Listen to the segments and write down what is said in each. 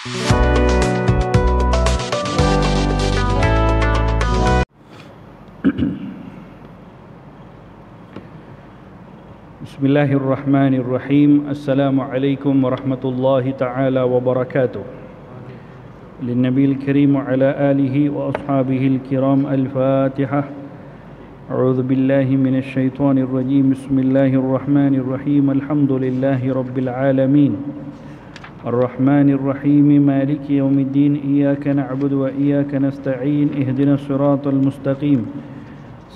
Bismillahirrahmanirrahim. Assalamualaikum warahmatullahi ta'ala wabarakatuh. Linnabil karim wa ala alihi wa ashabihi al-kiram. Al-Fatihah. A'udzu billahi minasy syaithanir rajim. Bismillahirrahmanirrahim. Alhamdulillahi rabbil alamin. Ar-Rahmanir Rahim. Maliki yaumiddin. Iyyaka na'budu wa iyyaka nasta'in. Ihdinas siratal mustaqim.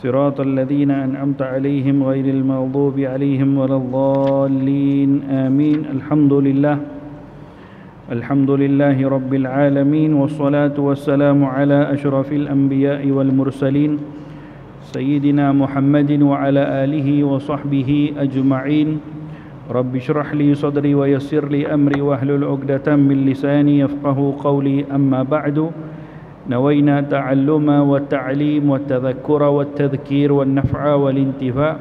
صراط الذين أنعمت عليهم غير المغضوب عليهم ولا الضالين آمين. الحمد لله رب العالمين، والصلاة والسلام على أشرف الأنبياء والمرسلين سيدنا محمد وعلى آله وصحبه أجمعين. رب اشرح لي صدري ويسر لي أمري واحلل عقدة من لساني يفقه قولي. أما بعد، نوينا تعلم والتعليم والتذكر والتذكير والنفع والانتفاع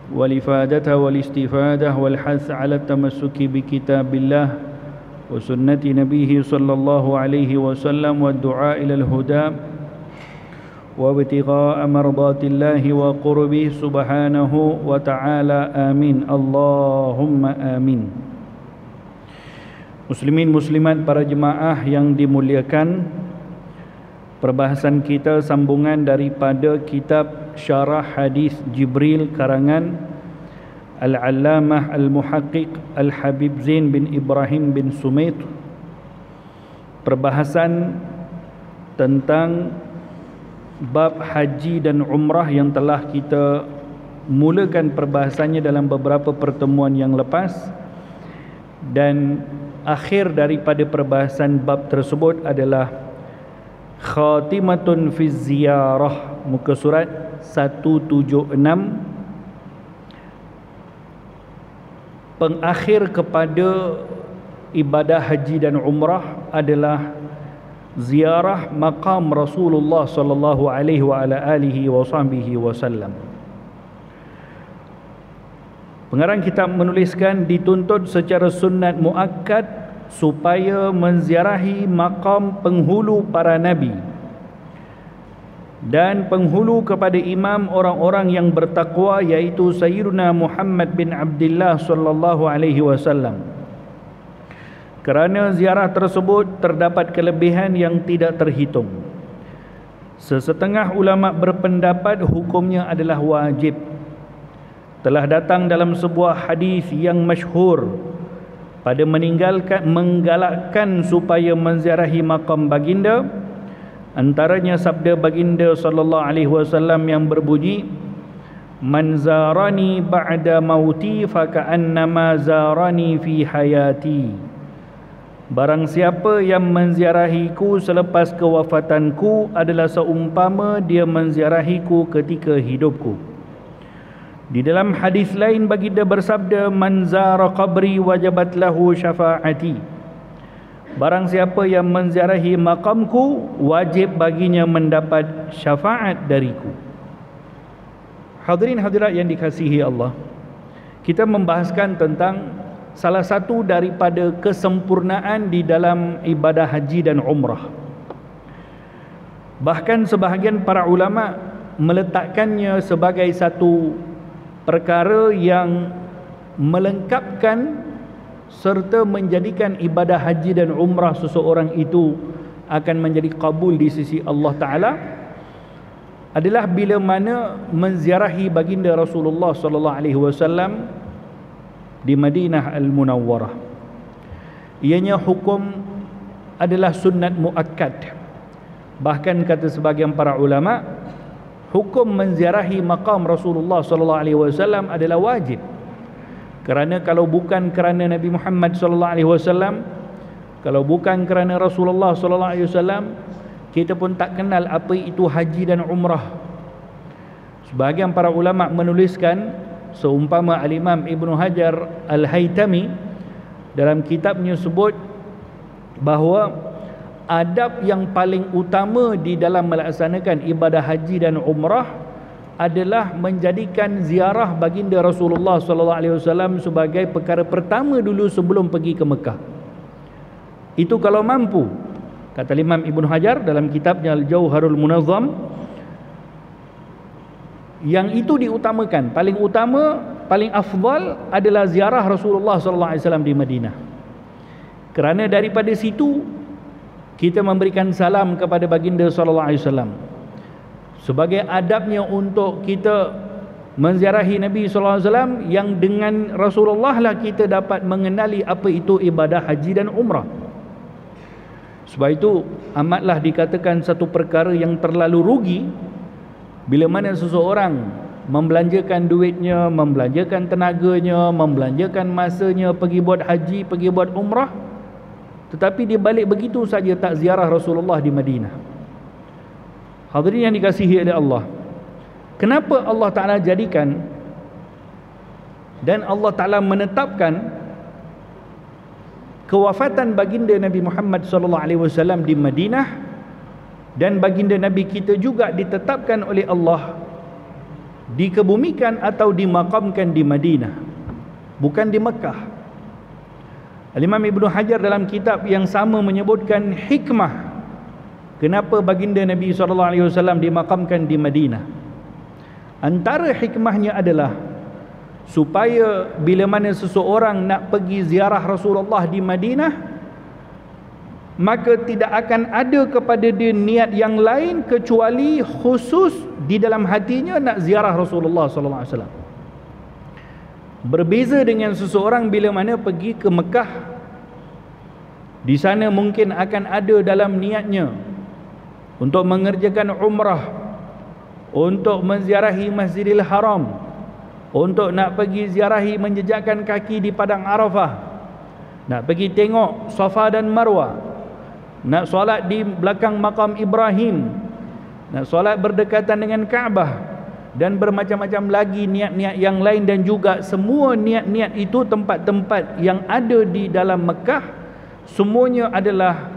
والإفادة والاستفادة والحث على التمسك بكتاب الله وسنة نبيه صلى الله عليه وسلم والدعاء إلى الهدى وابتغاء مرضات الله وقربه سبحانه وتعالى. آمين اللهم آمين. Muslimin muslimat, para jemaah yang dimuliakan, perbahasan kita sambungan daripada kitab Syarah Hadis Jibril karangan Al-Allamah Al-Muhaqqiq Al-Habib Zain bin Ibrahim bin Sumait. Perbahasan tentang bab haji dan umrah yang telah kita mulakan perbahasannya dalam beberapa pertemuan yang lepas, dan akhir daripada perbahasan bab tersebut adalah Khatimatun fi ziyarah, muka surat 176. Pengakhir kepada ibadah haji dan umrah adalah ziarah maqam Rasulullah sallallahu alaihi wa ala alihi wasallam. Pengarang kitab menuliskan dituntut secara sunnat muakkad supaya menziarahi maqam penghulu para nabi dan penghulu kepada imam orang-orang yang bertakwa, iaitu Sayyiduna Muhammad bin Abdullah sallallahu alaihi wasallam. Kerana ziarah tersebut terdapat kelebihan yang tidak terhitung. Sesetengah ulama berpendapat hukumnya adalah wajib. Telah datang dalam sebuah hadis yang masyhur pada menggalakkan supaya menziarahi maqam baginda. Antaranya sabda baginda sallallahu alaihi wasallam yang berbunyi, man zarani ba'da mauti faka'annama zarani fi hayati. Barang siapa yang menziarahiku selepas kewafatanku adalah seumpama dia menziarahiku ketika hidupku. Di dalam hadis lain baginda bersabda, man zara qabri wajabat lahu syafaati. Barang siapa yang menziarahi maqamku, wajib baginya mendapat syafaat dariku. Hadirin hadirat yang dikasihi Allah, kita membahaskan tentang salah satu daripada kesempurnaan di dalam ibadah haji dan umrah. Bahkan sebahagian para ulama meletakkannya sebagai satu perkara yang melengkapkan serta menjadikan ibadah haji dan umrah seseorang itu akan menjadi kabul di sisi Allah Ta'ala, adalah bila mana menziarahi baginda Rasulullah sallallahu alaihi wasallam di Madinah Al-Munawwarah. Ianya hukum adalah sunnat muakkad. Bahkan kata sebagian para ulama, hukum menziarahi maqam Rasulullah sallallahu alaihi wasallam adalah wajib. Kerana kalau bukan kerana Nabi Muhammad sallallahu alaihi wasallam, kalau bukan kerana Rasulullah sallallahu alaihi wasallam, kita pun tak kenal apa itu haji dan umrah. Sebahagian para ulama menuliskan, seumpama Al-Imam Ibnu Hajar Al-Haytami dalam kitabnya sebut bahawa adab yang paling utama di dalam melaksanakan ibadah haji dan umrah adalah menjadikan ziarah baginda Rasulullah sallallahu alaihi wasallam sebagai perkara pertama dulu sebelum pergi ke Mekah. Itu kalau mampu. Kata Imam Ibn Hajar dalam kitabnya Al-Jauharul Munazzam, yang itu diutamakan. Paling utama, paling afdal adalah ziarah Rasulullah SAW di Madinah. Kerana daripada situ kita memberikan salam kepada baginda SAW. Sebagai adabnya untuk kita menziarahi Nabi SAW, yang dengan Rasulullah lah kita dapat mengenali apa itu ibadah haji dan umrah. Sebab itu amatlah dikatakan satu perkara yang terlalu rugi bila mana seseorang membelanjakan duitnya, membelanjakan tenaganya, membelanjakan masanya pergi buat haji, pergi buat umrah, tetapi dia balik begitu saja tak ziarah Rasulullah di Madinah. Hadirin yang dikasihi oleh Allah, kenapa Allah Ta'ala jadikan dan Allah Ta'ala menetapkan kewafatan baginda Nabi Muhammad SAW di Madinah, dan baginda Nabi kita juga ditetapkan oleh Allah dikebumikan atau dimakamkan di Madinah, bukan di Mekah? Al-Imam Ibn Hajar dalam kitab yang sama menyebutkan hikmah kenapa baginda Nabi SAW dimakamkan di Madinah. Antara hikmahnya adalah supaya bila mana seseorang nak pergi ziarah Rasulullah di Madinah, maka tidak akan ada kepada dia niat yang lain kecuali khusus di dalam hatinya nak ziarah Rasulullah SAW. Berbeza dengan seseorang bila mana pergi ke Mekah, di sana mungkin akan ada dalam niatnya untuk mengerjakan umrah, untuk menziarahi Masjidil Haram, untuk nak pergi ziarahi menjejakkan kaki di Padang Arafah, nak pergi tengok Safa dan Marwah, nak solat di belakang makam Ibrahim, nak solat berdekatan dengan Kaabah, dan bermacam-macam lagi niat-niat yang lain. Dan juga semua niat-niat itu, tempat-tempat yang ada di dalam Mekah, semuanya adalah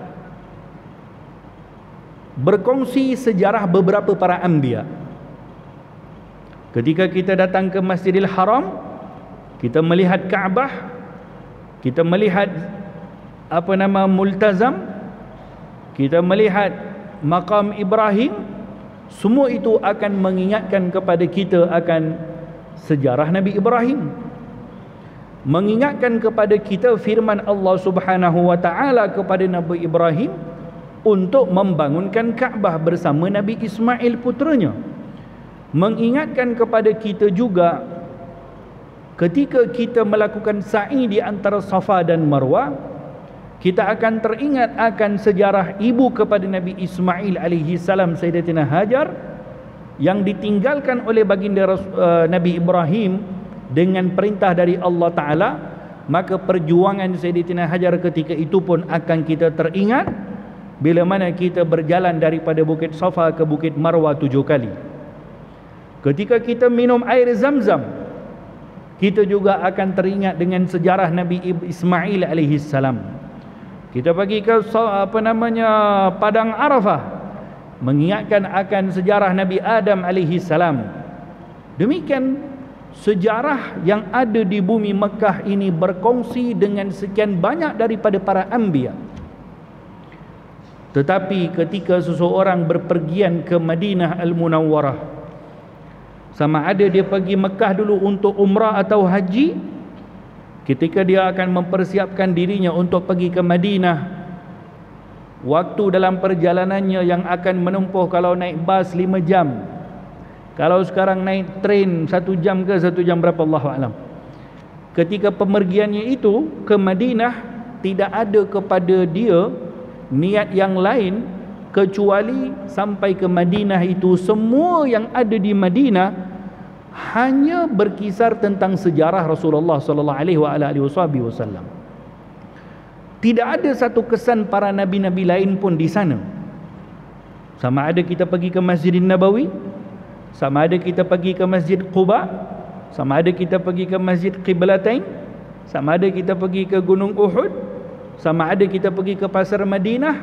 berkongsi sejarah beberapa para anbiya. Ketika kita datang ke Masjidil Haram, kita melihat Kaabah, kita melihat Multazam, kita melihat makam Ibrahim, semua itu akan mengingatkan kepada kita akan sejarah Nabi Ibrahim, mengingatkan kepada kita firman Allah Subhanahu wa taala kepada Nabi Ibrahim untuk membangunkan Kaabah bersama Nabi Ismail puteranya. Mengingatkan kepada kita juga ketika kita melakukan sa'i di antara Safa dan Marwah, kita akan teringat akan sejarah ibu kepada Nabi Ismail alaihi salam, Sayyidatina Hajar, yang ditinggalkan oleh baginda Nabi Ibrahim dengan perintah dari Allah Ta'ala. Maka perjuangan Sayyidatina Hajar ketika itu pun akan kita teringat bila mana kita berjalan daripada Bukit Safa ke Bukit Marwah 7 kali. Ketika kita minum air Zam-Zam, kita juga akan teringat dengan sejarah Nabi Ismail alaihi salam. Kita pergi ke Padang Arafah, mengingatkan akan sejarah Nabi Adam alaihi salam. Demikian sejarah yang ada di bumi Mekah ini berkongsi dengan sekian banyak daripada para anbiya. Tetapi ketika seseorang berpergian ke Madinah Al-Munawwarah, sama ada dia pergi Mekah dulu untuk umrah atau haji, ketika dia akan mempersiapkan dirinya untuk pergi ke Madinah, waktu dalam perjalanannya yang akan menempuh, kalau naik bas 5 jam, kalau sekarang naik train 1 jam ke 1 jam berapa Allahu'alam. Ketika pemergiannya itu ke Madinah, tidak ada kepada dia niat yang lain kecuali sampai ke Madinah itu semua yang ada di Madinah hanya berkisar tentang sejarah Rasulullah sallallahu alaihi wasallam. Tidak ada satu kesan para nabi-nabi lain pun di sana. Sama ada kita pergi ke Masjidin Nabawi, sama ada kita pergi ke Masjid Quba, sama ada kita pergi ke Masjid Qiblatain, sama ada kita pergi ke Gunung Uhud, sama ada kita pergi ke Pasar Madinah,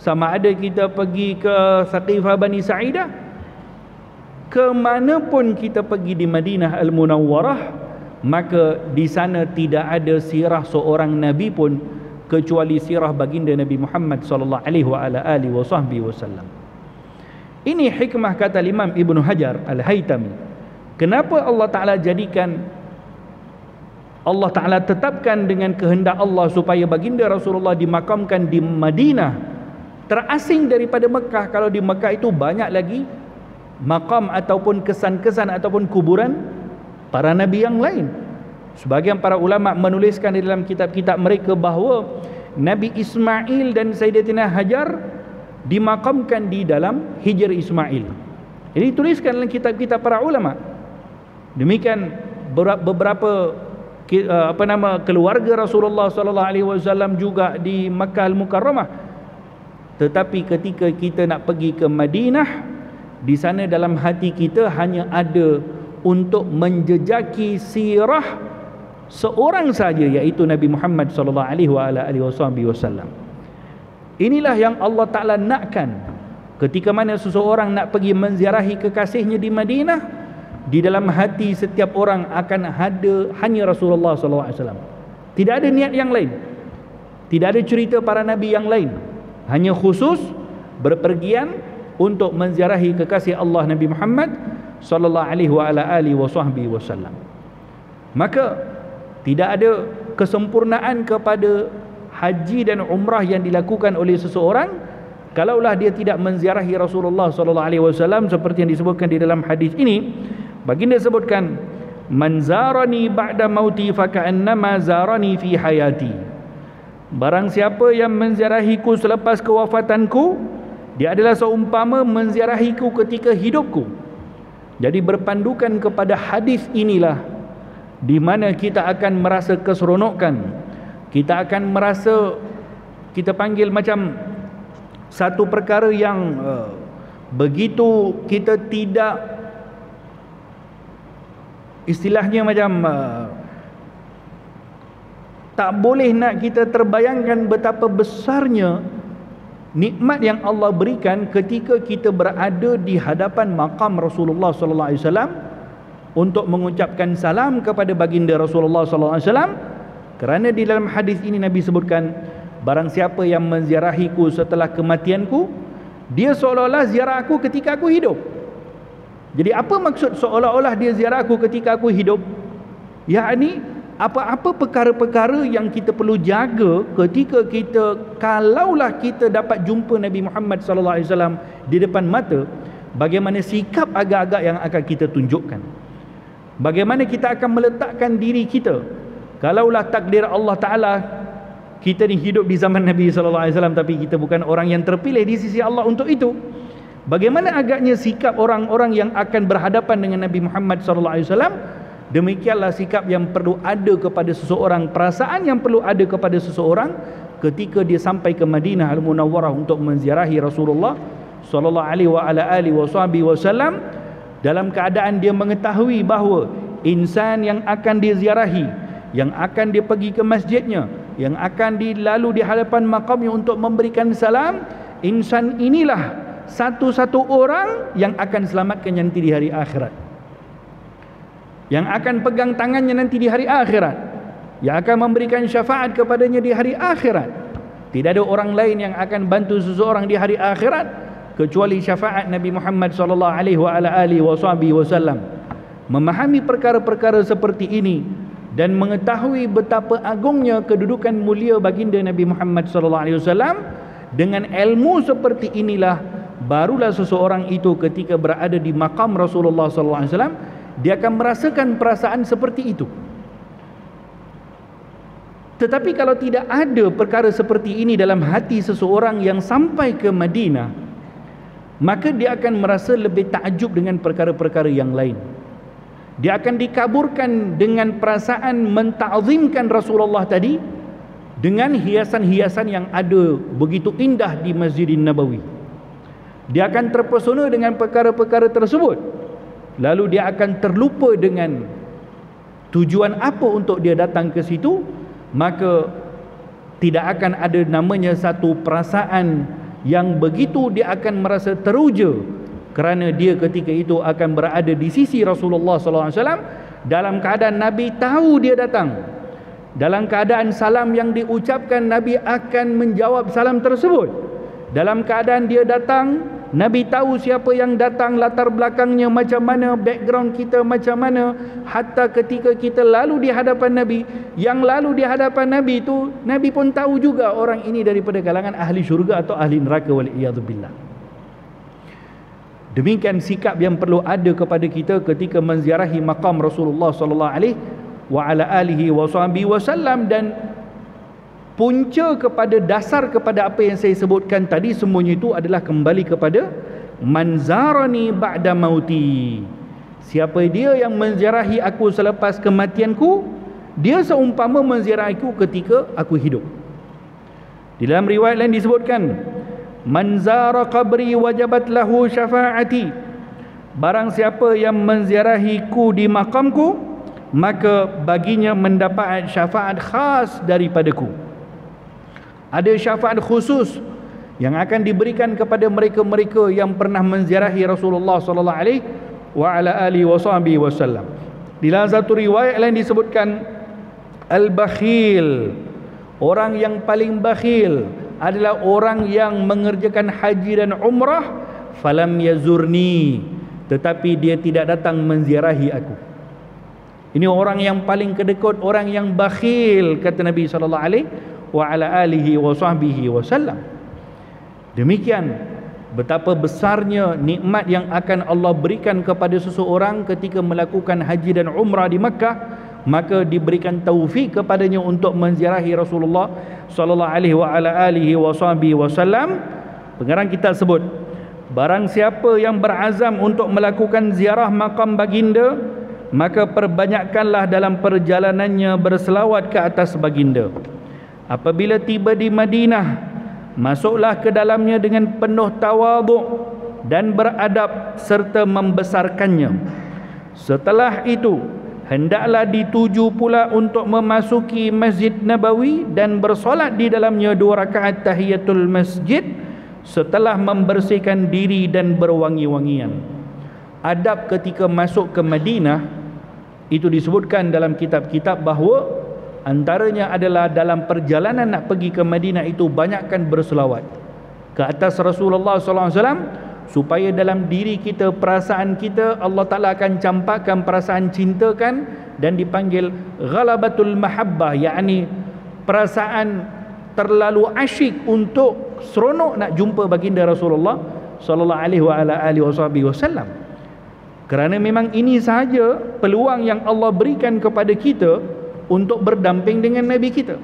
sama ada kita pergi ke Saqifah Bani Sa'idah. Kemanapun kita pergi di Madinah Al-Munawwarah, maka di sana tidak ada sirah seorang Nabi pun kecuali sirah baginda Nabi Muhammad sallallahu alaihi wasallam. Ini hikmah kata Imam Ibn Hajar Al-Haytami. Kenapa Allah Ta'ala jadikan, Allah Ta'ala tetapkan dengan kehendak Allah supaya baginda Rasulullah dimakamkan di Madinah, terasing daripada Mekah. Kalau di Mekah itu banyak lagi makam ataupun kesan-kesan ataupun kuburan para nabi yang lain. Sebagian para ulama menuliskan di dalam kitab-kitab mereka bahawa Nabi Ismail dan Sayyidatina Hajar dimakamkan di dalam Hijr Ismail. Ini tuliskan dalam kitab-kitab para ulama. Demikian beberapa keluarga Rasulullah sallallahu alaihi wasallam juga di Makkah Al-Mukarramah. Tetapi ketika kita nak pergi ke Madinah, di sana dalam hati kita hanya ada untuk menjejaki sirah seorang saja, iaitu Nabi Muhammad sallallahu alaihi wasallam. Inilah yang Allah Ta'ala nakkan. Ketika mana seseorang nak pergi menziarahi kekasihnya di Madinah, di dalam hati setiap orang akan ada hanya Rasulullah SAW. Tidak ada niat yang lain, tidak ada cerita para nabi yang lain, hanya khusus berpergian untuk menziarahi kekasih Allah Nabi Muhammad sallallahu alaihi wasallam. Maka tidak ada kesempurnaan kepada haji dan umrah yang dilakukan oleh seseorang kalaulah dia tidak menziarahi Rasulullah sallallahu alaihi wasallam, seperti yang disebutkan di dalam hadis ini. Baginda sebutkan, man zarani ba'da mauti fa ka'annama zarani fi hayati. Barang siapa yang menziarahiku selepas kewafatanku, dia adalah seumpama menziarahiku ketika hidupku. Jadi berpandukan kepada hadis inilah di mana kita akan merasa keseronokan, kita akan merasa, kita panggil macam satu perkara yang begitu kita tidak, istilahnya macam tak boleh nak kita terbayangkan betapa besarnya nikmat yang Allah berikan ketika kita berada di hadapan makam Rasulullah sallallahu alaihi wasallam untuk mengucapkan salam kepada baginda Rasulullah sallallahu alaihi wasallam. Kerana di dalam hadis ini Nabi sebutkan, barang siapa yang menziarahiku setelah kematianku, dia seolah-olah ziarah aku ketika aku hidup. Jadi apa maksud seolah-olah dia ziarah aku ketika aku hidup? Yakni apa-apa perkara-perkara yang kita perlu jaga ketika kita, kalaulah kita dapat jumpa Nabi Muhammad sallallahu alaihi wasallam di depan mata, bagaimana sikap agak-agak yang akan kita tunjukkan, bagaimana kita akan meletakkan diri kita. Kalaulah takdir Allah Ta'ala kita ni hidup di zaman Nabi sallallahu alaihi wasallam, tapi kita bukan orang yang terpilih di sisi Allah untuk itu, bagaimana agaknya sikap orang-orang yang akan berhadapan dengan Nabi Muhammad sallallahu alaihi wasallam? Demikianlah sikap yang perlu ada kepada seseorang, perasaan yang perlu ada kepada seseorang ketika dia sampai ke Madinah Al-Munawwarah untuk menziarahi Rasulullah sallallahu alaihi wasallam, dalam keadaan dia mengetahui bahawa insan yang akan diziarahi, yang akan dia pergi ke masjidnya, yang akan dilalu di hadapan makamnya untuk memberikan salam, insan inilah satu-satu orang yang akan selamatkan nanti di hari akhirat, yang akan pegang tangannya nanti di hari akhirat, yang akan memberikan syafaat kepadanya di hari akhirat. Tidak ada orang lain yang akan bantu seseorang di hari akhirat kecuali syafaat Nabi Muhammad sallallahu alaihi wasallam. Memahami perkara-perkara seperti ini dan mengetahui betapa agungnya kedudukan mulia baginda Nabi Muhammad sallallahu alaihi wasallam, dengan ilmu seperti inilah barulah seseorang itu ketika berada di makam Rasulullah sallallahu alaihi wasallam, dia akan merasakan perasaan seperti itu. Tetapi kalau tidak ada perkara seperti ini dalam hati seseorang yang sampai ke Madinah, maka dia akan merasa lebih takjub dengan perkara-perkara yang lain. Dia akan dikaburkan dengan perasaan menta'zimkan Rasulullah tadi dengan hiasan-hiasan yang ada begitu indah di Masjidin Nabawi. Dia akan terpesona dengan perkara-perkara tersebut, lalu dia akan terlupa dengan tujuan apa untuk dia datang ke situ. Maka tidak akan ada namanya satu perasaan yang begitu dia akan merasa teruja, kerana dia ketika itu akan berada di sisi Rasulullah SAW dalam keadaan Nabi tahu dia datang, Dalam keadaan salam yang diucapkan, Nabi akan menjawab salam tersebut. Dalam keadaan dia datang, Nabi tahu siapa yang datang, latar belakangnya macam mana, background kita macam mana. Hatta ketika kita lalu di hadapan Nabi, yang lalu di hadapan Nabi itu, Nabi pun tahu juga orang ini daripada kalangan ahli syurga atau ahli neraka, wal'iyadzubillah. Demikian sikap yang perlu ada kepada kita ketika menziarahi maqam Rasulullah sallallahu alaihi wasallam. Dan punca kepada dasar kepada apa yang saya sebutkan tadi, semuanya itu adalah kembali kepada manzarani ba'da mauti. Siapa dia yang menziarahi aku selepas kematianku, dia seumpama menziarahiku ketika aku hidup. Di dalam riwayat lain disebutkan, man zara qabri wajabat lahu syafaati. Barang siapa yang menziarahiku di makamku, maka baginya mendapat syafaat khas daripadaku. Ada syafaat khusus yang akan diberikan kepada mereka-mereka yang pernah menziarahi Rasulullah sallallahu alaihi wasallam. Di dalam satu riwayat lain disebutkan, al-bakhil, orang yang paling bakhil adalah orang yang mengerjakan haji dan umrah falam yazurni, tetapi dia tidak datang menziarahi aku. Ini orang yang paling kedekut, orang yang bakhil, kata Nabi sallallahu alaihi wasallam. Demikian betapa besarnya nikmat yang akan Allah berikan kepada seseorang ketika melakukan haji dan umrah di Makkah, maka diberikan taufik kepadanya untuk menziarahi Rasulullah sallallahu alaihi wasallam. Pengarang kita sebut, barang siapa yang berazam untuk melakukan ziarah makam baginda, maka perbanyakkanlah dalam perjalanannya berselawat ke atas baginda. Apabila tiba di Madinah, masuklah ke dalamnya dengan penuh tawaduk dan beradab serta membesarkannya. Setelah itu, hendaklah dituju pula untuk memasuki Masjid Nabawi dan bersolat di dalamnya 2 rakaat tahiyatul masjid setelah membersihkan diri dan berwangi-wangian. Adab ketika masuk ke Madinah itu disebutkan dalam kitab-kitab bahawa antaranya adalah dalam perjalanan nak pergi ke Madinah itu banyakkan berselawat ke atas Rasulullah sallallahu alaihi wasallam, supaya dalam diri kita, perasaan kita, Allah Ta'ala akan campakkan perasaan cinta kan, dan dipanggil ghalabatul mahabbah, yakni perasaan terlalu asyik untuk seronok nak jumpa baginda Rasulullah sallallahu alaihi wasallam. Kerana memang ini sahaja peluang yang Allah berikan kepada kita untuk berdamping dengan Nabi kita.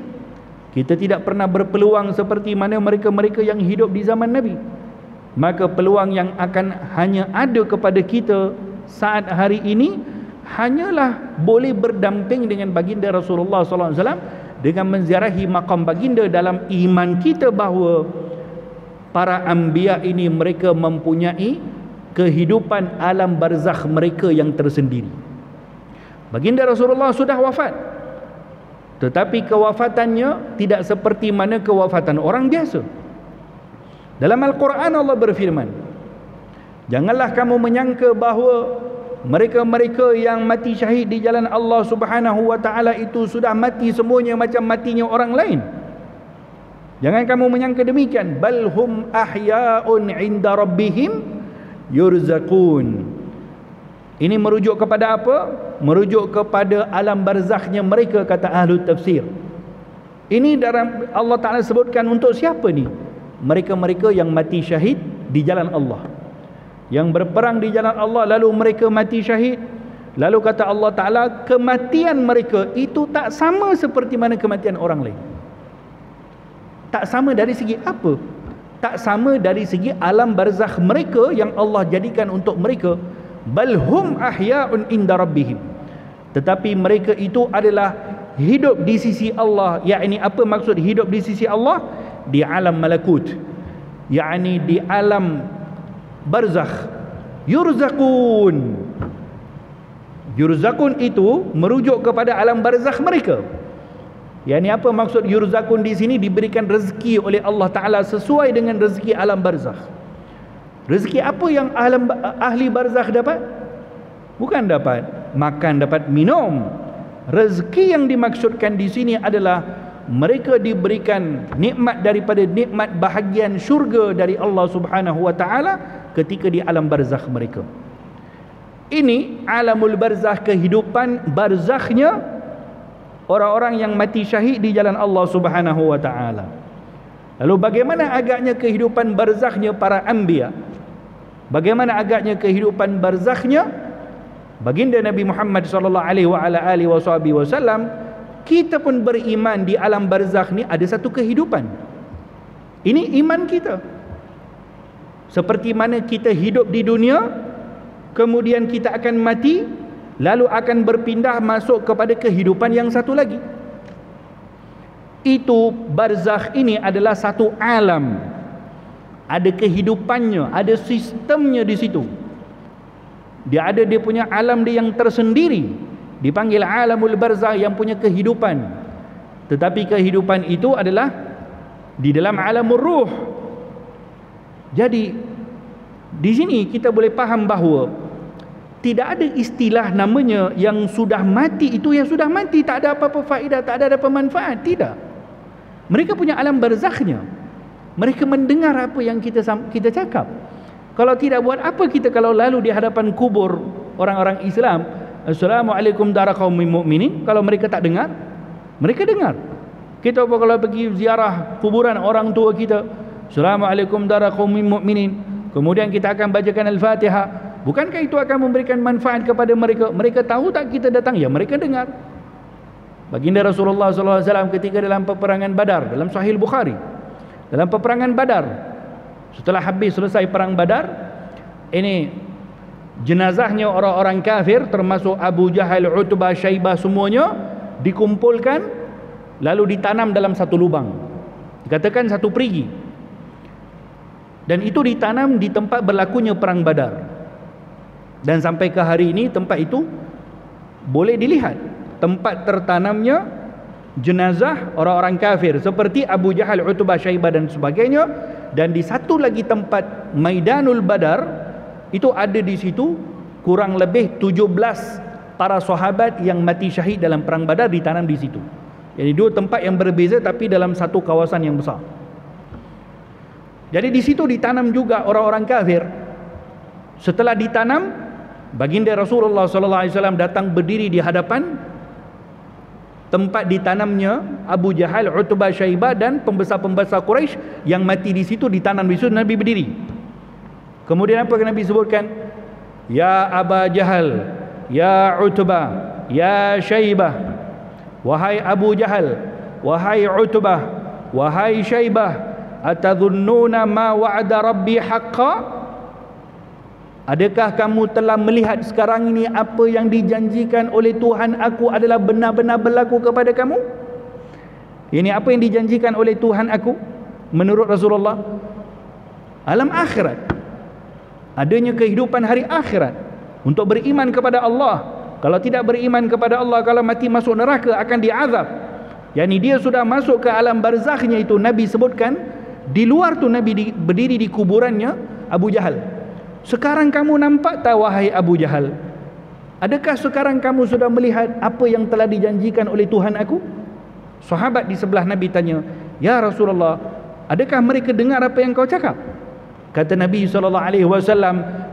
Kita tidak pernah berpeluang seperti mana mereka-mereka yang hidup di zaman Nabi. Maka peluang yang akan hanya ada kepada kita saat hari ini hanyalah boleh berdamping dengan baginda Rasulullah sallallahu alaihi wasallam dengan menziarahi makam baginda dalam iman kita bahawa para anbiya ini mereka mempunyai kehidupan alam barzakh mereka yang tersendiri. Baginda Rasulullah sudah wafat, tetapi kewafatannya tidak seperti mana kewafatan orang biasa. Dalam Al-Quran Allah berfirman, janganlah kamu menyangka bahawa mereka-mereka yang mati syahid di jalan Allah Subhanahu wa taala itu sudah mati semuanya macam matinya orang lain. Jangan kamu menyangka demikian. Bal hum ahya'un 'inda rabbihim yurzaqun. Ini merujuk kepada apa? Merujuk kepada alam barzakhnya mereka, kata ahli tafsir. Ini dalam Allah Ta'ala sebutkan untuk siapa ni? Mereka-mereka yang mati syahid di jalan Allah, yang berperang di jalan Allah, lalu mereka mati syahid. Lalu kata Allah Ta'ala, kematian mereka itu tak sama seperti mana kematian orang lain. Tak sama dari segi apa? Tak sama dari segi alam barzakh mereka yang Allah jadikan untuk mereka. Bal hum ahya'un inda rabbihim. Tetapi mereka itu adalah hidup di sisi Allah. Yakni apa maksud hidup di sisi Allah? Di alam malakut, yakni di alam barzakh. Yurzaqun. Yurzaqun itu merujuk kepada alam barzakh mereka. Yakni apa maksud yurzaqun di sini? Diberikan rezeki oleh Allah Ta'ala sesuai dengan rezeki alam barzakh. Rezeki apa yang ahli barzakh dapat? Bukan dapat makan, dapat minum, rezeki yang dimaksudkan di sini adalah mereka diberikan nikmat daripada nikmat bahagian syurga dari Allah Subhanahu wa taala ketika di alam barzakh mereka. Ini alamul barzakh, kehidupan barzakhnya orang-orang yang mati syahid di jalan Allah Subhanahu wa taala. Lalu bagaimana agaknya kehidupan barzakhnya para anbiya? Bagaimana agaknya kehidupan barzakhnya baginda Nabi Muhammad sallallahu alaihi wasallam? Kita pun beriman di alam barzakh ni ada satu kehidupan. Ini iman kita. Seperti mana kita hidup di dunia, kemudian kita akan mati, lalu akan berpindah masuk kepada kehidupan yang satu lagi. Itu barzakh ini adalah satu alam. Ada kehidupannya, ada sistemnya di situ. Dia punya alam dia yang tersendiri. Dipanggil alamul barzakh, yang punya kehidupan. Tetapi kehidupan itu adalah di dalam alamul ruh. Jadi di sini kita boleh faham bahawa tidak ada istilah namanya yang sudah mati itu yang sudah mati, tak ada apa-apa faedah, tak ada apa manfaat. Tidak. Mereka punya alam barzakhnya. Mereka mendengar apa yang kita cakap. Kalau tidak, buat apa kita kalau lalu di hadapan kubur orang-orang Islam, Assalamualaikum dara qaumin mu'minin, kalau mereka tak dengar? Mereka dengar. Kita kalau pergi ziarah kuburan orang tua kita, Assalamualaikum dara qaumin mu'minin, kemudian kita akan bacakan Al-Fatihah, bukankah itu akan memberikan manfaat kepada mereka? Mereka tahu tak kita datang? Ya, mereka dengar. Baginda Rasulullah SAW ketika dalam peperangan Badar, dalam Sahih Bukhari, dalam peperangan Badar, setelah habis selesai perang Badar, ini jenazahnya orang-orang kafir termasuk Abu Jahal, Utbah, Syaibah, semuanya dikumpulkan lalu ditanam dalam satu lubang, dikatakan satu perigi, dan itu ditanam di tempat berlakunya perang Badar. Dan sampai ke hari ini tempat itu boleh dilihat tempat tertanamnya jenazah orang-orang kafir seperti Abu Jahal, Utbah, Syaibah dan sebagainya. Dan di satu lagi tempat Maidanul Badar, itu ada di situ kurang lebih 17 para sahabat yang mati syahid dalam perang Badar ditanam di situ. Jadi dua tempat yang berbeza tapi dalam satu kawasan yang besar. Jadi di situ ditanam juga orang-orang kafir. Setelah ditanam, baginda Rasulullah SAW datang berdiri di hadapan tempat ditanamnya Abu Jahal, Utbah, Syaibah dan pembesar-pembesar Quraisy yang mati di situ, ditanam di situ. Nabi berdiri. Kemudian apa yang Nabi sebutkan? Ya Aba Jahal, ya Utbah, ya Syaibah, wahai Abu Jahal, wahai Utbah, wahai Syaibah, atadhunnuna ma wa'ada Rabbi haqqa? Adakah kamu telah melihat sekarang ini apa yang dijanjikan oleh Tuhan aku adalah benar-benar berlaku kepada kamu? Ini apa yang dijanjikan oleh Tuhan aku menurut Rasulullah? Alam akhirat. Adanya kehidupan hari akhirat untuk beriman kepada Allah. Kalau tidak beriman kepada Allah, kalau mati masuk neraka akan diazab. Yani dia sudah masuk ke alam barzakhnya itu. Nabi sebutkan di luar tu Nabi berdiri di kuburannya Abu Jahal. Sekarang kamu nampak tak wahai Abu Jahal? Adakah sekarang kamu sudah melihat apa yang telah dijanjikan oleh Tuhan aku? Sahabat di sebelah Nabi tanya, ya Rasulullah, adakah mereka dengar apa yang kau cakap? Kata Nabi SAW,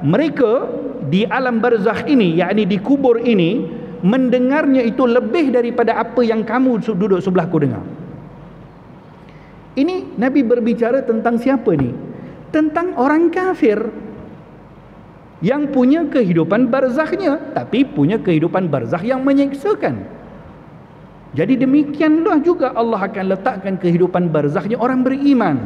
mereka di alam barzakh ini, yakni di kubur ini, mendengarnya itu lebih daripada apa yang kamu duduk sebelahku dengar. Ini Nabi berbicara tentang siapa ni? Tentang orang kafir yang punya kehidupan barzakhnya, tapi punya kehidupan barzakh yang menyeksakan. Jadi demikianlah juga Allah akan letakkan kehidupan barzakhnya orang beriman,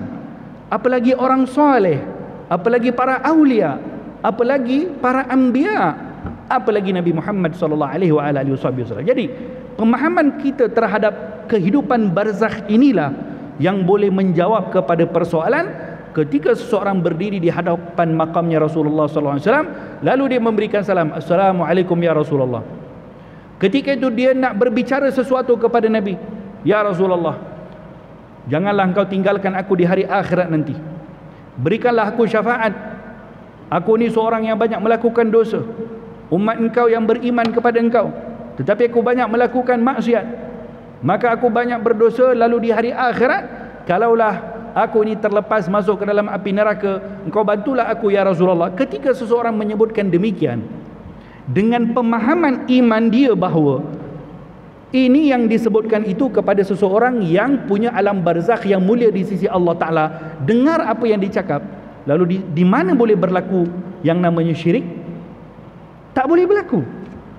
apalagi orang soleh, apalagi para awliya, apalagi para anbiya, apalagi Nabi Muhammad SAW. Jadi pemahaman kita terhadap kehidupan barzakh inilah yang boleh menjawab kepada persoalan ketika seseorang berdiri di hadapan makamnya Rasulullah SAW, lalu dia memberikan salam, Assalamualaikum ya Rasulullah. Ketika itu dia nak berbicara sesuatu kepada Nabi, ya Rasulullah, janganlah engkau tinggalkan aku di hari akhirat nanti. Berikanlah aku syafaat. Aku ni seorang yang banyak melakukan dosa. Umat engkau yang beriman kepada engkau, tetapi aku banyak melakukan maksiat, maka aku banyak berdosa, lalu di hari akhirat kalaulah aku ini terlepas masuk ke dalam api neraka, engkau bantulah aku ya Rasulullah. Ketika seseorang menyebutkan demikian dengan pemahaman iman dia bahawa ini yang disebutkan itu kepada seseorang yang punya alam barzakh yang mulia di sisi Allah Ta'ala, dengar apa yang dicakap, lalu di mana boleh berlaku yang namanya syirik? Tak boleh berlaku.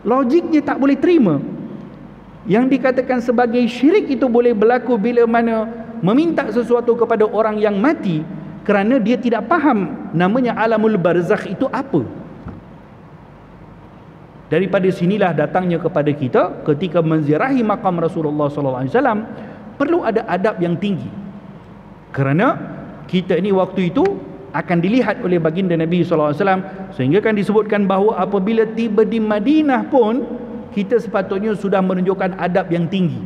Logiknya tak boleh terima. Yang dikatakan sebagai syirik itu boleh berlaku bila mana meminta sesuatu kepada orang yang mati kerana dia tidak faham namanya alamul barzakh itu apa. Daripada sinilah datangnya kepada kita ketika menziarahi makam Rasulullah SAW perlu ada adab yang tinggi, kerana kita ini waktu itu akan dilihat oleh baginda Nabi SAW, sehingga kan disebutkan bahawa apabila tiba di Madinah pun kita sepatutnya sudah menunjukkan adab yang tinggi,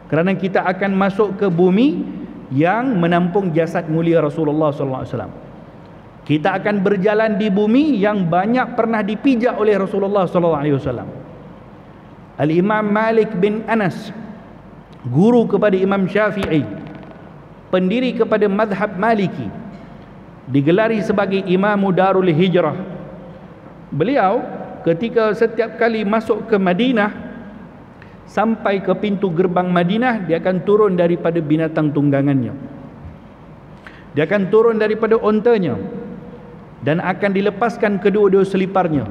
kerana kita akan masuk ke bumi yang menampung jasad mulia Rasulullah SAW. Kita akan berjalan di bumi yang banyak pernah dipijak oleh Rasulullah SAW. Al-Imam Malik bin Anas, guru kepada Imam Syafi'i, pendiri kepada mazhab Maliki, digelari sebagai Imam Darul Hijrah. Beliau ketika setiap kali masuk ke Madinah, sampai ke pintu gerbang Madinah, dia akan turun daripada binatang tunggangannya, dia akan turun daripada ontanya, dan akan dilepaskan kedua-dua seliparnya,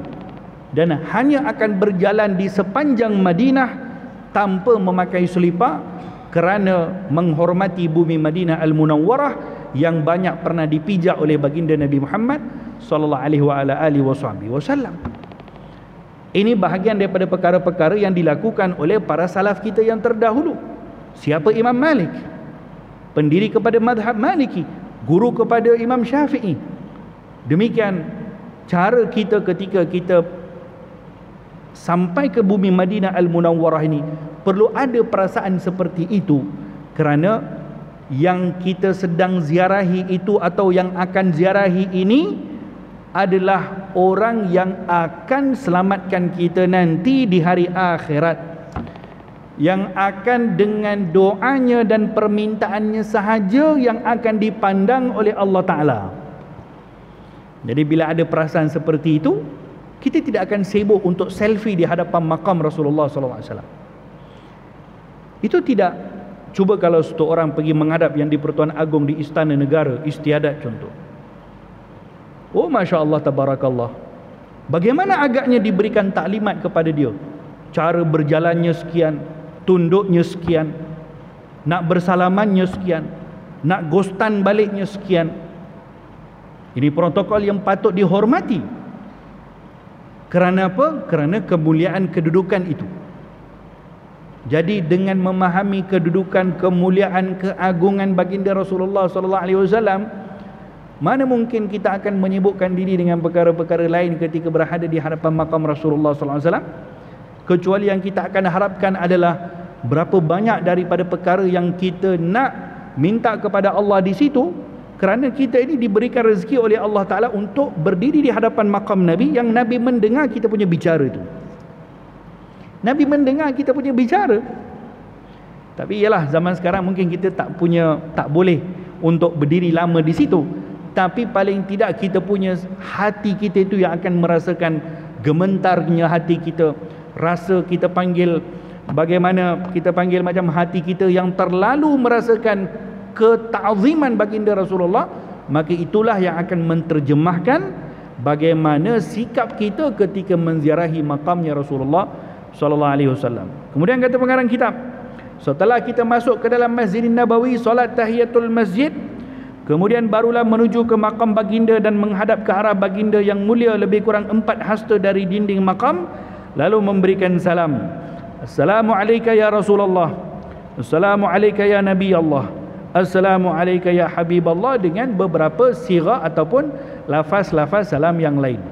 dan hanya akan berjalan di sepanjang Madinah tanpa memakai selipar, kerana menghormati bumi Madinah Al-Munawwarah yang banyak pernah dipijak oleh baginda Nabi Muhammad sallallahu alaihi wasallam. Ini bahagian daripada perkara-perkara yang dilakukan oleh para salaf kita yang terdahulu. Siapa? Imam Malik, pendiri kepada mazhab Maliki, guru kepada Imam Syafi'i. Demikian cara kita ketika kita sampai ke bumi Madinah Al-Munawwarah ini, perlu ada perasaan seperti itu, kerana yang kita sedang ziarahi itu atau yang akan ziarahi ini adalah orang yang akan selamatkan kita nanti di hari akhirat, yang akan dengan doanya dan permintaannya sahaja yang akan dipandang oleh Allah Ta'ala. Jadi bila ada perasaan seperti itu, kita tidak akan sibuk untuk selfie di hadapan makam Rasulullah SAW. Itu tidak. Cuba kalau satu orang pergi menghadap yang di Pertuan Agong di Istana Negara, Istiadat contoh. Oh Masya Allah, Tabarakallah. Bagaimana agaknya diberikan taklimat kepada dia, cara berjalannya sekian, tunduknya sekian, nak bersalamannya sekian, nak gostan baliknya sekian. Ini protokol yang patut dihormati. Kerana apa? Kerana kemuliaan kedudukan itu. Jadi dengan memahami kedudukan, kemuliaan, keagungan baginda Rasulullah SAW, mana mungkin kita akan menyibukkan diri dengan perkara-perkara lain ketika berada di hadapan makam Rasulullah SAW, kecuali yang kita akan harapkan adalah berapa banyak daripada perkara yang kita nak minta kepada Allah di situ, kerana kita ini diberikan rezeki oleh Allah Ta'ala untuk berdiri di hadapan makam Nabi, yang Nabi mendengar kita punya bicara itu. Nabi mendengar kita punya bicara. Tapi ialah zaman sekarang mungkin kita tak boleh untuk berdiri lama di situ. Tapi paling tidak kita punya hati kita itu yang akan merasakan gementarnya hati kita. Rasa kita panggil, bagaimana kita panggil macam hati kita yang terlalu merasakan keta'ziman baginda Rasulullah, maka itulah yang akan menterjemahkan bagaimana sikap kita ketika menziarahi makamnya Rasulullah sallallahu alaihi wasallam. Kemudian kata pengarang kitab, setelah kita masuk ke dalam Masjidin Nabawi, solat tahiyatul masjid, kemudian barulah menuju ke makam baginda dan menghadap ke arah baginda yang mulia lebih kurang 4 hasta dari dinding makam, lalu memberikan salam. Assalamualaikum ya Rasulullah, Assalamualaikum ya Nabi Allah, Assalamualaikum ya Habib Allah, dengan beberapa sirah ataupun lafaz-lafaz salam yang lain.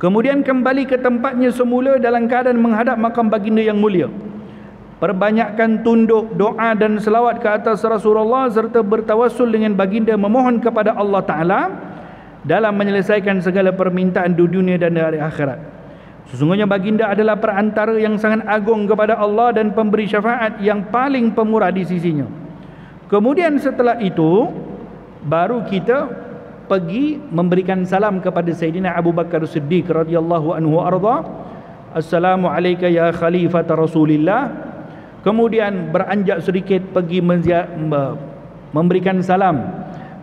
Kemudian kembali ke tempatnya semula dalam keadaan menghadap makam baginda yang mulia. Perbanyakkan tunduk, doa dan selawat ke atas Rasulullah serta bertawassul dengan baginda, memohon kepada Allah Ta'ala dalam menyelesaikan segala permintaan di dunia dan di hari akhirat. Sesungguhnya baginda adalah perantara yang sangat agung kepada Allah dan pemberi syafaat yang paling pemurah di sisinya. Kemudian setelah itu baru kita pergi memberikan salam kepada Sayyidina Abu Bakar Siddiq radhiyallahu anhu arda. Assalamu alayka ya khalifat Rasulillah. Kemudian beranjak sedikit pergi memberikan salam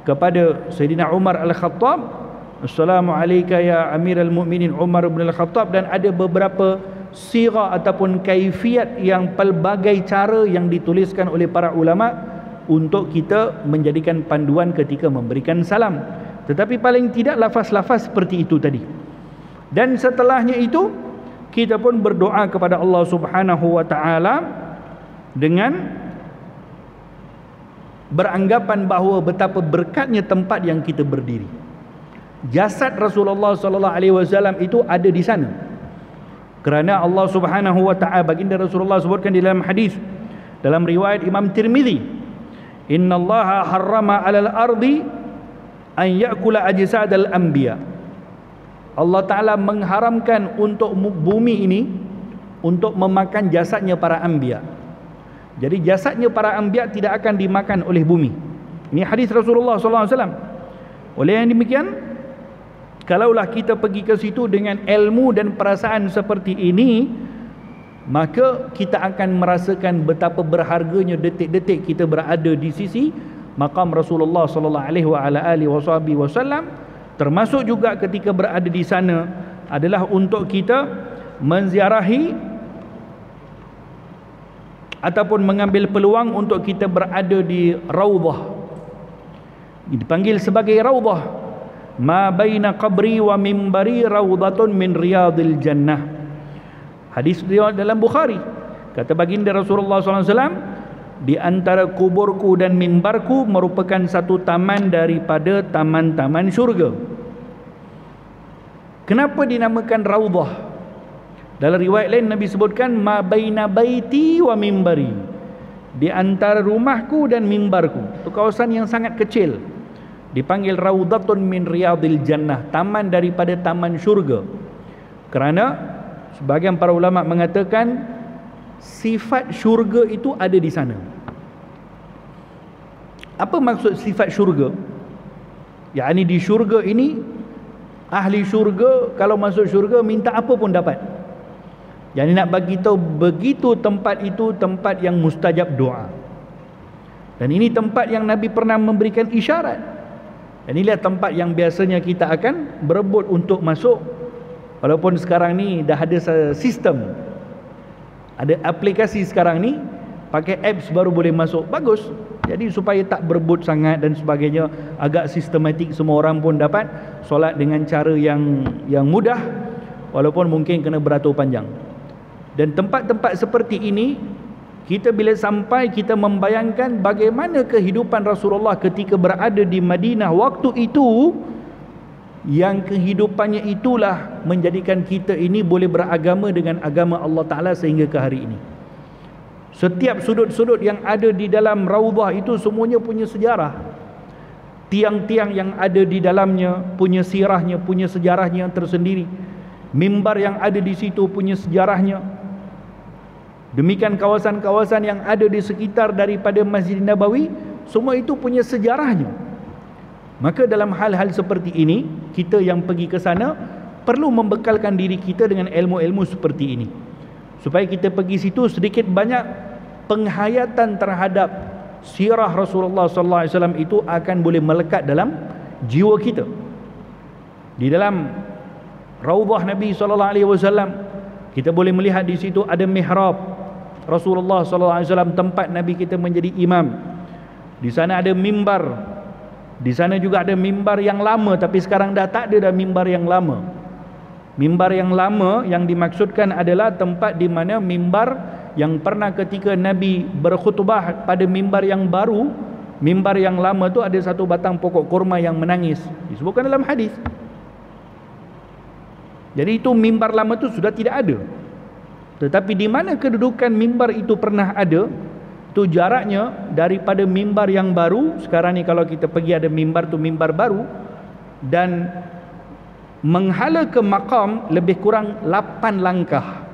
kepada Sayyidina Umar Al-Khattab. Assalamu alayka ya Amirul Mukminin Umar bin Al-Khattab. Dan ada beberapa sirah ataupun kaifiat yang pelbagai cara yang dituliskan oleh para ulama untuk kita menjadikan panduan ketika memberikan salam. Tetapi paling tidak lafaz-lafaz seperti itu tadi. Dan setelahnya itu kita pun berdoa kepada Allah Subhanahu wa taala dengan beranggapan bahawa betapa berkatnya tempat yang kita berdiri. Jasad Rasulullah sallallahu alaihi wasallam itu ada di sana. Kerana Allah Subhanahu wa taala, baginda Rasulullah sebutkan di dalam hadis dalam riwayat Imam Tirmizi, innallaha harrama 'alal ardi an ya'kula ajsadal anbiya. Allah Taala mengharamkan untuk bumi ini untuk memakan jasadnya para anbiya. Jadi jasadnya para anbiya tidak akan dimakan oleh bumi. Ini hadis Rasulullah sallallahu alaihi wasallam. Oleh yang demikian, kalaulah kita pergi ke situ dengan ilmu dan perasaan seperti ini, maka kita akan merasakan betapa berharganya detik-detik kita berada di sisi maqam Rasulullah sallallahu alaihi wasallam. Termasuk juga ketika berada di sana adalah untuk kita menziarahi ataupun mengambil peluang untuk kita berada di raudhah. Dipanggil sebagai raudhah. Ma baina qabri wa mimbari raudhatun min riyadil jannah. Hadis dalam Bukhari, kata baginda Rasulullah SAW, di antara kuburku dan mimbarku merupakan satu taman daripada taman-taman syurga. Kenapa dinamakan raudhah? Dalam riwayat lain Nabi sebutkan ma baina baiti wa mimbari, di antara rumahku dan mimbarku. Itu kawasan yang sangat kecil, dipanggil raudhatun min riyadil jannah, taman daripada taman syurga. Kerana sebagian para ulama mengatakan sifat syurga itu ada di sana. Apa maksud sifat syurga? Yakni di syurga ini, ahli syurga kalau masuk syurga minta apa pun dapat. Yang nak bagi tahu begitu tempat itu tempat yang mustajab doa. Dan ini tempat yang Nabi pernah memberikan isyarat. Dan inilah tempat yang biasanya kita akan berebut untuk masuk. Walaupun sekarang ni dah ada sistem, ada aplikasi sekarang ni, pakai apps baru boleh masuk. Bagus. Jadi supaya tak berebut sangat dan sebagainya, agak sistematik, semua orang pun dapat solat dengan cara yang mudah, walaupun mungkin kena beratur panjang. Dan tempat-tempat seperti ini, kita bila sampai, kita membayangkan bagaimana kehidupan Rasulullah ketika berada di Madinah waktu itu, yang kehidupannya itulah menjadikan kita ini boleh beragama dengan agama Allah Ta'ala sehingga ke hari ini. Setiap sudut-sudut yang ada di dalam raudhah itu semuanya punya sejarah. Tiang-tiang yang ada di dalamnya punya sirahnya, punya sejarahnya yang tersendiri. Mimbar yang ada di situ punya sejarahnya. Demikian kawasan-kawasan yang ada di sekitar daripada Masjid Nabawi, semua itu punya sejarahnya. Maka dalam hal-hal seperti ini, kita yang pergi ke sana perlu membekalkan diri kita dengan ilmu-ilmu seperti ini, supaya kita pergi situ sedikit banyak penghayatan terhadap sirah Rasulullah sallallahu alaihi wasallam itu akan boleh melekat dalam jiwa kita. Di dalam raudhah Nabi sallallahu alaihi wasallam, kita boleh melihat di situ ada mihrab Rasulullah sallallahu alaihi wasallam, tempat Nabi kita menjadi imam. Di sana ada mimbar. Di sana juga ada mimbar yang lama, tapi sekarang dah tak ada dah mimbar yang lama. Mimbar yang lama yang dimaksudkan adalah tempat di mana mimbar yang pernah ketika Nabi berkhutbah pada mimbar yang baru, mimbar yang lama tu ada satu batang pokok kurma yang menangis. Disebutkan dalam hadis. Jadi itu mimbar lama tu sudah tidak ada. Tetapi di mana kedudukan mimbar itu pernah ada, itu jaraknya daripada mimbar yang baru. Sekarang ni kalau kita pergi ada mimbar tu mimbar baru, dan menghala ke maqam lebih kurang 8 langkah.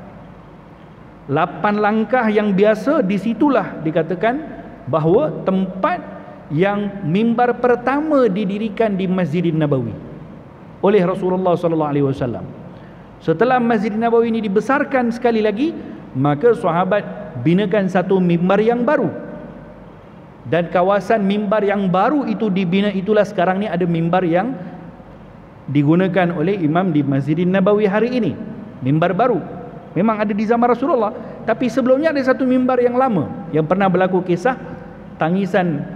8 langkah yang biasa, disitulah dikatakan bahawa tempat yang mimbar pertama didirikan di Masjidin Nabawi oleh Rasulullah sallallahu alaihi wasallam. Setelah Masjid Nabawi ini dibesarkan sekali lagi, maka sahabat binakan satu mimbar yang baru. Dan kawasan mimbar yang baru itu dibina, itulah sekarang ni ada mimbar yang digunakan oleh imam di Masjidin Nabawi hari ini. Mimbar baru memang ada di zaman Rasulullah, tapi sebelumnya ada satu mimbar yang lama yang pernah berlaku kisah tangisan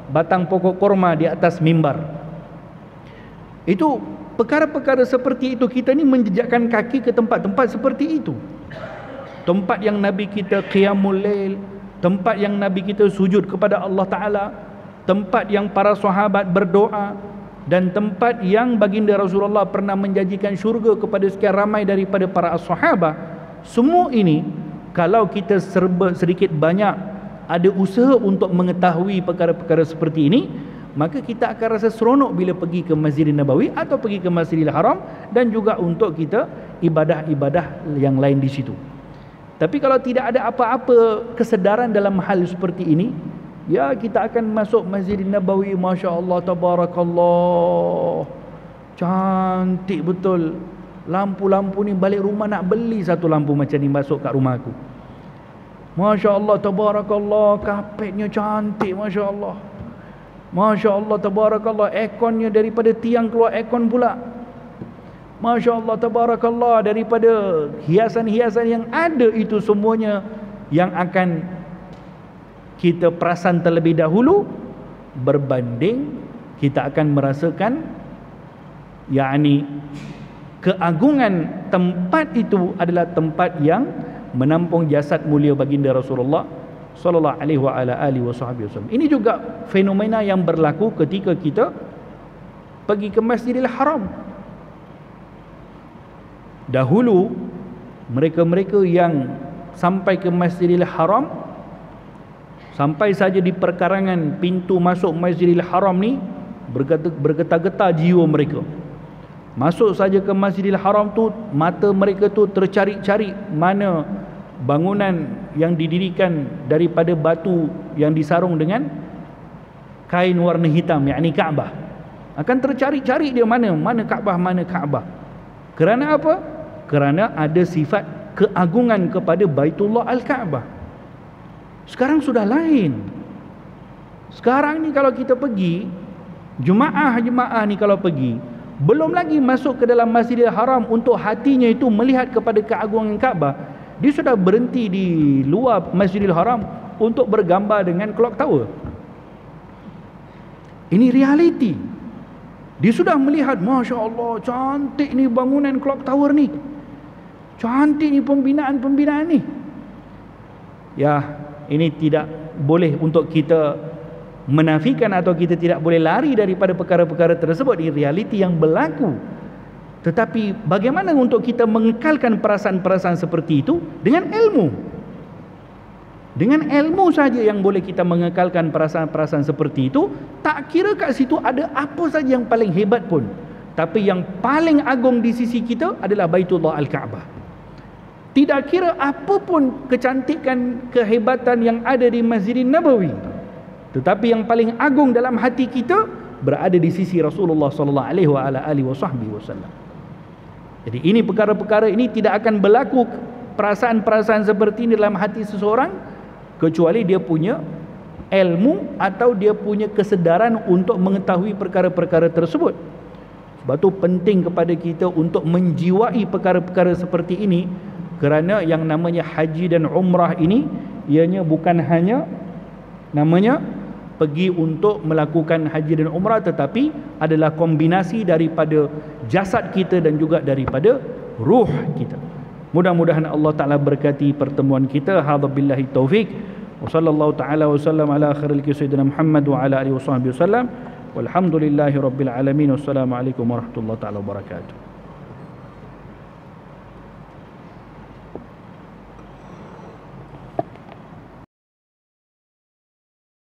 batang pokok korma di atas mimbar. Itu perkara-perkara seperti itu, kita ni menjejakkan kaki ke tempat-tempat seperti itu. Tempat yang Nabi kita qiyamul lail, tempat yang Nabi kita sujud kepada Allah Ta'ala, tempat yang para sahabat berdoa, dan tempat yang baginda Rasulullah pernah menjanjikan syurga kepada sekian ramai daripada para sahabat. Semua ini kalau kita sedikit banyak ada usaha untuk mengetahui perkara-perkara seperti ini, maka kita akan rasa seronok bila pergi ke Masjidin Nabawi atau pergi ke Masjidil Haram, dan juga untuk kita ibadah-ibadah yang lain di situ. Tapi kalau tidak ada apa-apa kesedaran dalam hal seperti ini, ya kita akan masuk Masjidin Nabawi, Masya Allah, Tabarakallah, cantik betul. Lampu-lampu ni balik rumah nak beli satu lampu macam ni masuk kat rumah aku. Masya Allah, Tabarakallah, kapetnya cantik, Masya Allah. Masya Allah, Tabarakallah, airconnya daripada tiang keluar aircon pula. Masya Allah, Tabarakallah, daripada hiasan-hiasan yang ada itu semuanya yang akan kita perasan terlebih dahulu, berbanding kita akan merasakan yakni keagungan tempat itu adalah tempat yang menampung jasad mulia baginda Rasulullah sallallahu alaihi wasallam. Ini juga fenomena yang berlaku ketika kita pergi ke Masjidil Haram. Dahulu mereka-mereka yang sampai ke Masjidil Haram, sampai saja di perkarangan pintu masuk Masjidil Haram ni bergetar-getar jiwa mereka. Masuk saja ke Masjidil Haram tu, mata mereka tu tercari-cari mana bangunan yang didirikan daripada batu yang disarung dengan kain warna hitam, yakni Kaabah. Akan tercari-cari dia mana Kaabah, mana Kaabah. Kerana apa? Kerana ada sifat keagungan kepada Baitullah Al-Kaabah. Sekarang sudah lain. Sekarang ni kalau kita pergi, jemaah ni kalau pergi, belum lagi masuk ke dalam Masjidil Haram untuk hatinya itu melihat kepada keagungan Kaabah, dia sudah berhenti di luar Masjidil Haram untuk bergambar dengan clock tower. Ini realiti. Dia sudah melihat, Masya Allah, cantik ni bangunan clock tower ni, cantik ni pembinaan-pembinaan ni. Ya, ini tidak boleh untuk kita menafikan atau kita tidak boleh lari daripada perkara-perkara tersebut. Ini realiti yang berlaku. Tetapi bagaimana untuk kita mengekalkan perasaan-perasaan seperti itu? Dengan ilmu. Dengan ilmu saja yang boleh kita mengekalkan perasaan-perasaan seperti itu. Tak kira kat situ ada apa saja yang paling hebat pun, tapi yang paling agung di sisi kita adalah Baitullah Al-Kaabah. Tidak kira apa pun kecantikan, kehebatan yang ada di Masjidin Nabawi, tetapi yang paling agung dalam hati kita berada di sisi Rasulullah sallallahu alaihi wasallam. Jadi ini perkara-perkara ini tidak akan berlaku perasaan-perasaan seperti ini dalam hati seseorang kecuali dia punya ilmu atau dia punya kesedaran untuk mengetahui perkara-perkara tersebut. Sebab itu penting kepada kita untuk menjiwai perkara-perkara seperti ini, kerana yang namanya haji dan umrah ini ianya bukan hanya namanya pergi untuk melakukan haji dan umrah, tetapi adalah kombinasi daripada jasad kita dan juga daripada ruh kita. Mudah-mudahan Allah Ta'ala berkati pertemuan kita. Hadza billahi taufik. Wa sallallahu ta'ala wa sallam ala khairil sayyidina Muhammad wa ala alihi wa sahbihi wasallam. Walhamdulillahi rabbil alamin. Wassalamualaikum warahmatullahi taala wabarakatuh.